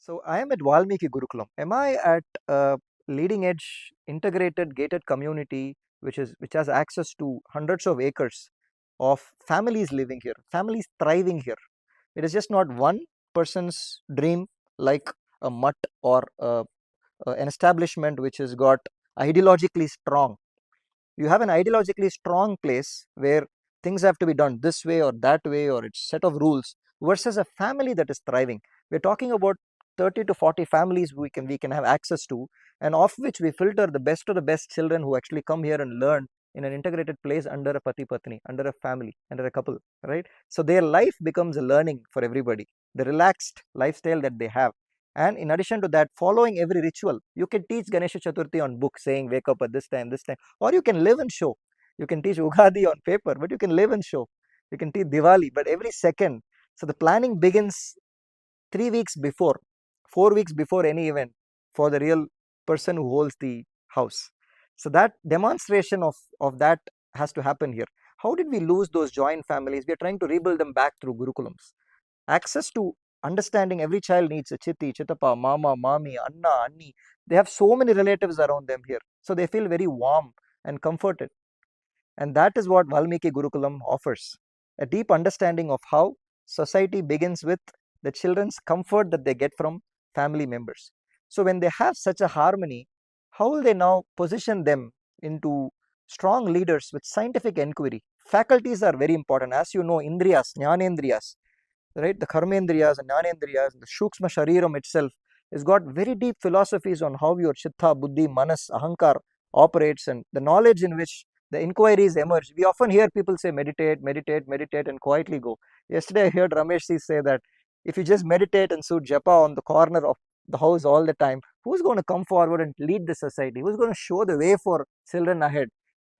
So I am at Valmiki Gurukulam. Am I at a leading edge integrated gated community which has access to hundreds of acres of families living here, families thriving here? It is just not one person's dream like a mutt or an establishment which has got ideologically strong. You have an ideologically strong place where things have to be done this way or that way or it's set of rules versus a family that is thriving. We're talking about 30 to 40 families we can have access to, and of which we filter the best of the best children who actually come here and learn in an integrated place under a pati patni, under a family, under a couple, right? So their life becomes a learning for everybody, the relaxed lifestyle that they have. And in addition to that, following every ritual, you can teach Ganesha Chaturthi on book saying wake up at this time, or you can live and show. You can teach Ugadi on paper, but you can live and show. You can teach Diwali, but every second. So the planning begins 3 weeks before, 4 weeks before any event for the real person who holds the house. So that demonstration of that has to happen here. How did we lose those joint families? We are trying to rebuild them back through Gurukulams. Access to understanding every child needs a chitti, chitapa, mama, mami, anna, anni. They have so many relatives around them here. So they feel very warm and comforted. And that is what Valmiki Gurukulam offers, a deep understanding of how society begins with the children's comfort that they get from family members. So when they have such a harmony, how will they now position them into strong leaders with scientific inquiry? Faculties are very important. As you know, indriyas, jnanendriyas, right? The karmendriyas and jnanendriyas, the shukshma shariram itself has got very deep philosophies on how your chitta, buddhi, manas, ahankar operates, and the knowledge in which the inquiries emerge. We often hear people say meditate, meditate, meditate and quietly go. Yesterday I heard Ramesh ji say that if you just meditate and shoot japa on the corner of the house all the time, who's going to come forward and lead the society? Who's going to show the way for children ahead?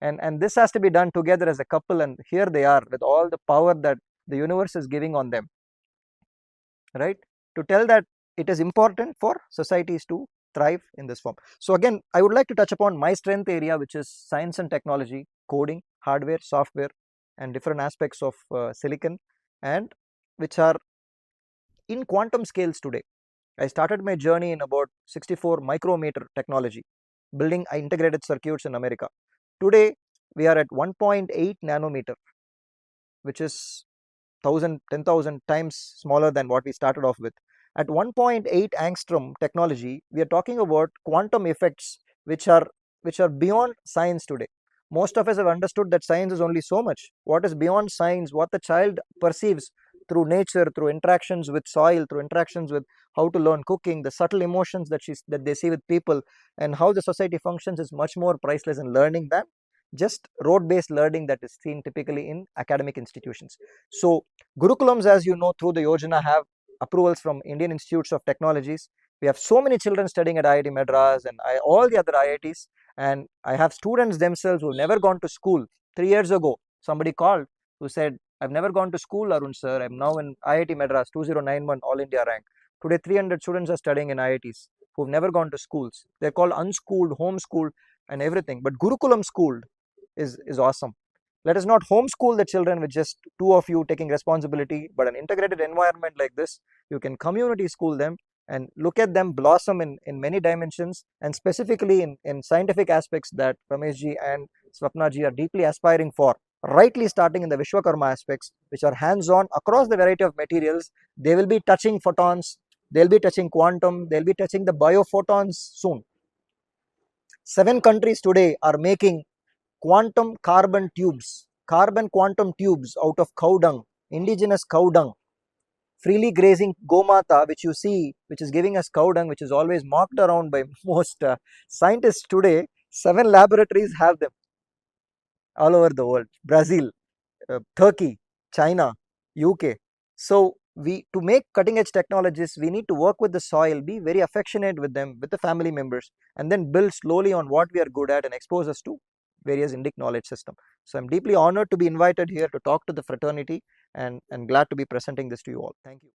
And this has to be done together as a couple, and here they are with all the power that the universe is giving on them, right? To tell that it is important for societies to thrive in this form. So again, I would like to touch upon my strength area, which is science and technology, coding, hardware, software, and different aspects of silicon, and which are in quantum scales today. I started my journey in about 64 micrometer technology, building integrated circuits in America. Today, we are at 1.8 nanometer, which is 10,000 times smaller than what we started off with. At 1.8 angstrom technology, we are talking about quantum effects which are beyond science today. Most of us have understood that science is only so much. What is beyond science, what the child perceives through nature, through interactions with soil, through interactions with how to learn cooking, the subtle emotions that they see with people, and how the society functions is much more priceless in learning than just road-based learning that is seen typically in academic institutions. So Gurukulams, as you know, through the Yojana have approvals from Indian Institutes of Technologies. We have so many children studying at IIT Madras and all the other IITs, and I have students themselves who have never gone to school. 3 years ago, somebody called who said, I've never gone to school, Arun sir. I'm now in IIT Madras, 2091 All India rank. Today, 300 students are studying in IITs who've never gone to schools. They're called unschooled, homeschooled, and everything. But Gurukulam schooled is awesome. Let us not homeschool the children with just two of you taking responsibility, but an integrated environment like this, you can community school them and look at them blossom in many dimensions, and specifically in scientific aspects that Rameshji and Swapnaji are deeply aspiring for. Rightly starting in the Vishwakarma aspects, which are hands-on across the variety of materials. They will be touching photons, they'll be touching quantum, they'll be touching the biophotons soon. 7 countries today are making quantum carbon tubes, carbon quantum tubes out of cow dung, indigenous cow dung, freely grazing gomata, which you see, which is giving us cow dung, which is always mocked around by most scientists today. 7 laboratories have them all over the world: Brazil, Turkey, China, UK. So to make cutting edge technologies, we need to work with the soil, be very affectionate with them, with the family members, and then build slowly on what we are good at and expose us to various Indic knowledge system. So I'm deeply honored to be invited here to talk to the fraternity, and glad to be presenting this to you all. Thank you.